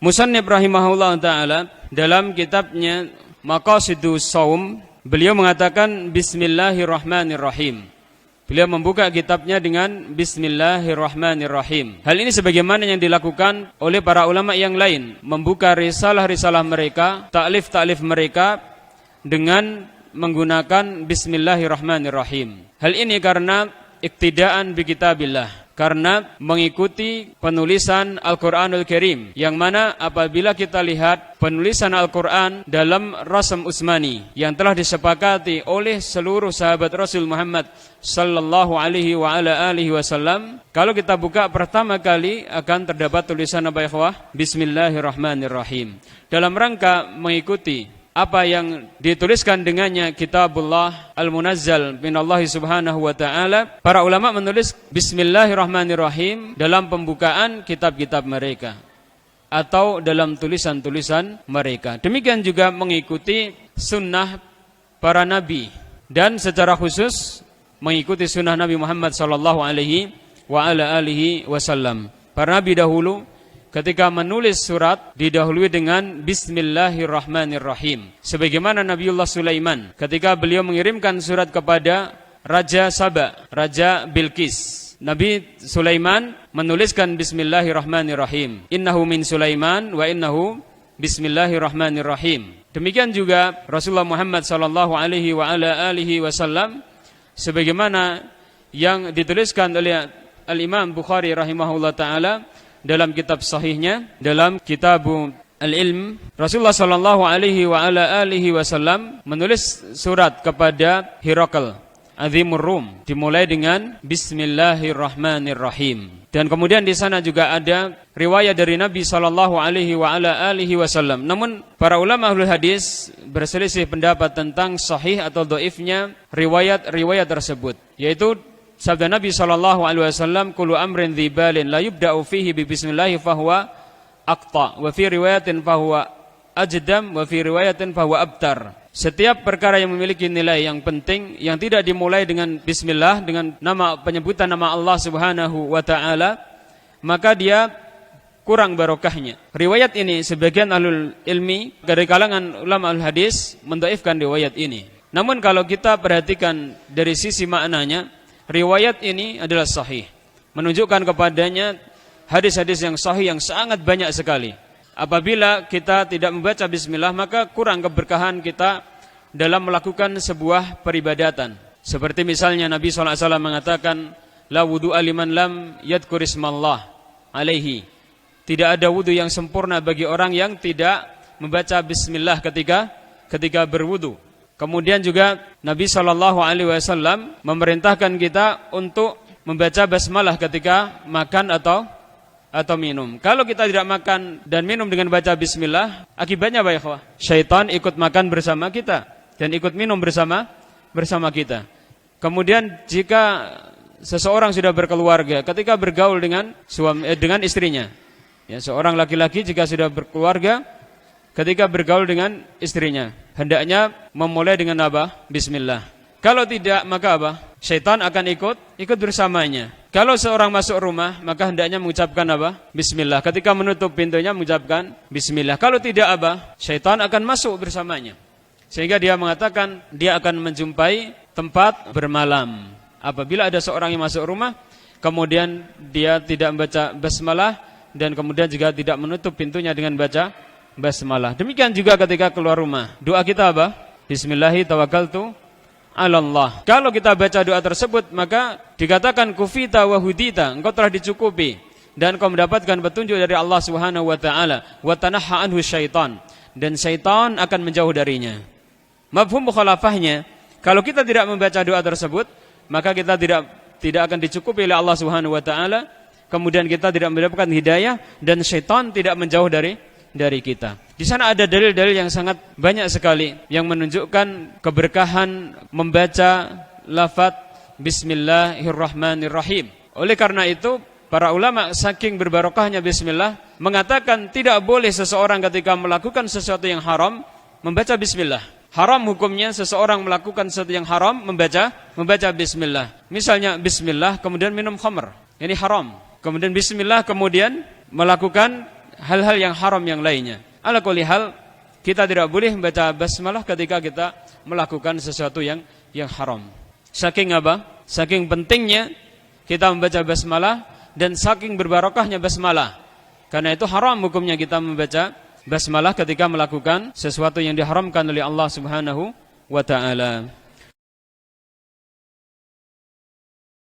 Musannif rahimahullah ta'ala dalam kitabnya Maqasidus Shaum, beliau mengatakan Bismillahirrahmanirrahim. Beliau membuka kitabnya dengan Bismillahirrahmanirrahim. Hal ini sebagaimana yang dilakukan oleh para ulama yang lain, membuka risalah-risalah mereka, taklif-taklif mereka dengan menggunakan Bismillahirrahmanirrahim. Hal ini karena iktidaan bi kitabillah, karena mengikuti penulisan Al-Quranul Karim, yang mana apabila kita lihat penulisan Al-Quran dalam Rasm Utsmani yang telah disepakati oleh seluruh sahabat Rasul Muhammad sallallahu alaihi wa ala alihi wasallam, kalau kita buka pertama kali akan terdapat tulisan apa ikhwah? Bismillahirrahmanirrahim. Dalam rangka mengikuti apa yang dituliskan dengannya Kitabullah Al-Munazzal minallahi subhanahu wa ta'ala, para ulama menulis Bismillahirrahmanirrahim dalam pembukaan kitab-kitab mereka atau dalam tulisan-tulisan mereka. Demikian juga mengikuti sunnah para nabi, dan secara khusus mengikuti sunnah Nabi Muhammad sallallahu alaihi wa ala alihi wasallam. Para nabi dahulu ketika menulis surat didahului dengan Bismillahirrahmanirrahim. Sebagaimana Nabiullah Sulaiman ketika beliau mengirimkan surat kepada Raja Saba, Raja Bilqis, Nabi Sulaiman menuliskan Bismillahirrahmanirrahim. Innahu min Sulaiman wa innahu Bismillahirrahmanirrahim. Demikian juga Rasulullah Muhammad sallallahu alaihi wa ala alihi wasallam, sebagaimana yang dituliskan oleh Al-Imam Bukhari rahimahullah ta'ala dalam kitab sahihnya, dalam kitab Al-Ilm, Rasulullah sallallahu alaihi wa ala alihi wasallam menulis surat kepada Hirakal, Azimur Rum, dimulai dengan Bismillahirrahmanirrahim. Dan kemudian di sana juga ada riwayat dari Nabi sallallahu alaihi wa ala alihi wasallam. Namun para ulama ahlul hadis berselisih pendapat tentang sahih atau dhaifnya riwayat-riwayat tersebut, yaitu sabda Nabi sallallahu alaihi wasallam, kullu amrin dzibalin la yubda'u fihi bi bismillah fahuwa aqta, wa fi riwayatin fahuwa ajdam, wa fi riwayatin fahuwa abtar. Setiap perkara yang memiliki nilai yang penting yang tidak dimulai dengan bismillah, dengan nama penyebutan nama Allah Subhanahu wa taala, maka dia kurang barokahnya. Riwayat ini sebagian ahlul ilmi dari kalangan ulama al-hadis mendhaifkan riwayat ini. Namun kalau kita perhatikan dari sisi maknanya, riwayat ini adalah sahih, menunjukkan kepadanya hadis-hadis yang sahih yang sangat banyak sekali. Apabila kita tidak membaca bismillah, maka kurang keberkahan kita dalam melakukan sebuah peribadatan. Seperti misalnya Nabi SAW mengatakan, la wudu'a liman lam yadhkur ismallah alaihi. Tidak ada wudu yang sempurna bagi orang yang tidak membaca bismillah ketika berwudu. Kemudian juga Nabi SAW memerintahkan kita untuk membaca basmalah ketika makan atau minum. Kalau kita tidak makan dan minum dengan baca bismillah, akibatnya apa ya ikhwah? Syaitan ikut makan bersama kita dan ikut minum bersama kita. Kemudian jika seseorang sudah berkeluarga, ketika bergaul dengan istrinya, ya, seorang laki-laki jika sudah berkeluarga, ketika bergaul dengan istrinya, hendaknya memulai dengan apa? Bismillah. Kalau tidak, maka apa? Syaitan akan ikut bersamanya. Kalau seorang masuk rumah, maka hendaknya mengucapkan apa? Bismillah. Ketika menutup pintunya mengucapkan bismillah. Kalau tidak apa? Syaitan akan masuk bersamanya. Sehingga dia mengatakan dia akan menjumpai tempat bermalam. Apabila ada seorang yang masuk rumah, kemudian dia tidak membaca basmalah dan kemudian juga tidak menutup pintunya dengan baca basmalah. Demikian juga ketika keluar rumah. Doa kita apa? Bismillahi tawakkaltu 'ala Allah. Kalau kita baca doa tersebut, maka dikatakan kufita wa hudita, engkau telah dicukupi dan engkau mendapatkan petunjuk dari Allah Subhanahu wa taala, wa tanahha anhu syaitan, dan syaitan akan menjauh darinya. Mafhum mukhalafahnya, kalau kita tidak membaca doa tersebut, maka kita tidak akan dicukupi oleh Allah Subhanahu wa taala, kemudian kita tidak mendapatkan hidayah dan syaitan tidak menjauh dari kita. Di sana ada dalil-dalil yang sangat banyak sekali yang menunjukkan keberkahan membaca lafaz Bismillahirrahmanirrahim. Oleh karena itu, para ulama saking berbarokahnya bismillah mengatakan tidak boleh seseorang ketika melakukan sesuatu yang haram membaca bismillah. Haram hukumnya seseorang melakukan sesuatu yang haram membaca bismillah. Misalnya bismillah kemudian minum khamr, ini haram. Kemudian bismillah kemudian melakukan hal-hal yang haram yang lainnya. Ala kulli hal, kita tidak boleh membaca basmalah ketika kita melakukan sesuatu yang haram. Saking apa? Saking pentingnya kita membaca basmalah dan saking berbarokahnya basmalah. Karena itu haram hukumnya kita membaca basmalah ketika melakukan sesuatu yang diharamkan oleh Allah Subhanahu wa taala.